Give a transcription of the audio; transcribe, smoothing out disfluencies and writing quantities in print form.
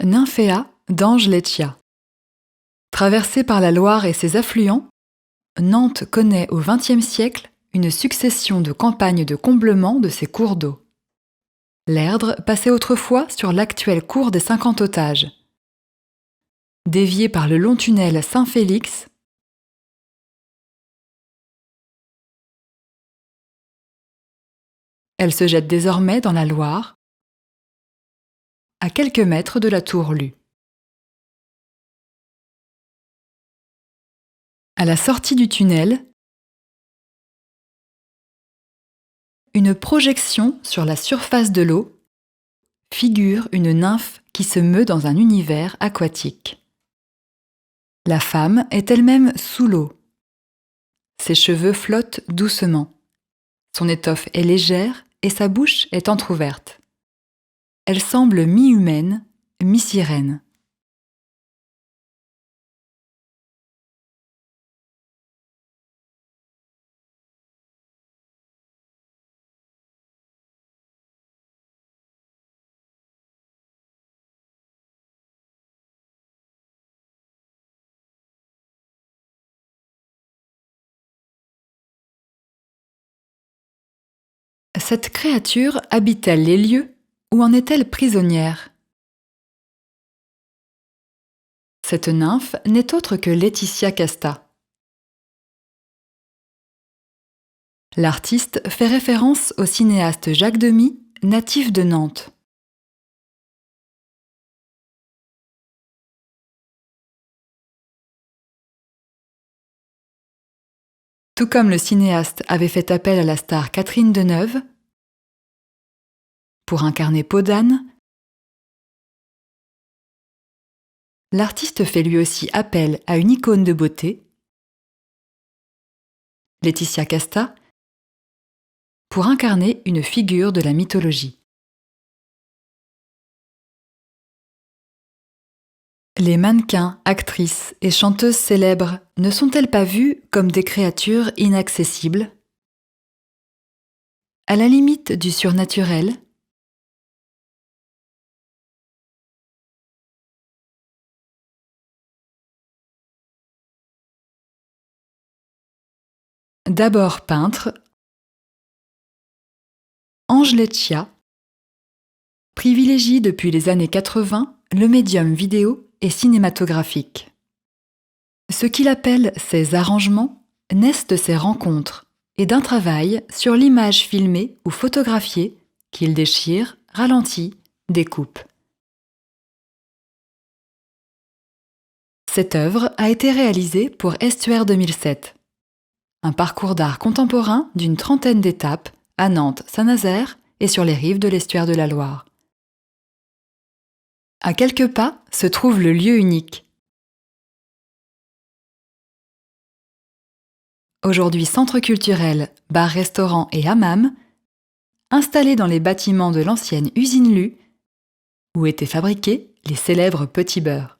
Nymphéa d'Ange Leccia. Traversée par la Loire et ses affluents, Nantes connaît au XXe siècle une succession de campagnes de comblement de ses cours d'eau. L'Erdre passait autrefois sur l'actuel cours des 50 otages. Déviée par le long tunnel Saint-Félix, elle se jette désormais dans la Loire, à quelques mètres de la tour Lue. À la sortie du tunnel, une projection sur la surface de l'eau figure une nymphe qui se meut dans un univers aquatique. La femme est elle-même sous l'eau. Ses cheveux flottent doucement. Son étoffe est légère et sa bouche est entr'ouverte. Elle semble mi-humaine, mi-sirène. Cette créature habite-t-elle les lieux ou en est-elle prisonnière? Cette nymphe n'est autre que Laetitia Casta. L'artiste fait référence au cinéaste Jacques Demy, natif de Nantes. Tout comme le cinéaste avait fait appel à la star Catherine Deneuve pour incarner Peau d'âne, l'artiste fait lui aussi appel à une icône de beauté, Laetitia Casta, pour incarner une figure de la mythologie. Les mannequins, actrices et chanteuses célèbres ne sont-elles pas vues comme des créatures inaccessibles? À la limite du surnaturel? D'abord peintre, Ange Leccia privilégie depuis les années 80 le médium vidéo et cinématographique. Ce qu'il appelle ses arrangements naissent de ses rencontres et d'un travail sur l'image filmée ou photographiée qu'il déchire, ralentit, découpe. Cette œuvre a été réalisée pour Estuaire 2007, un parcours d'art contemporain d'une trentaine d'étapes à Nantes, Saint-Nazaire et sur les rives de l'estuaire de la Loire. À quelques pas se trouve le lieu unique. Aujourd'hui centre culturel, bar-restaurant et hammam, installé dans les bâtiments de l'ancienne usine Lue, où étaient fabriqués les célèbres petits beurres.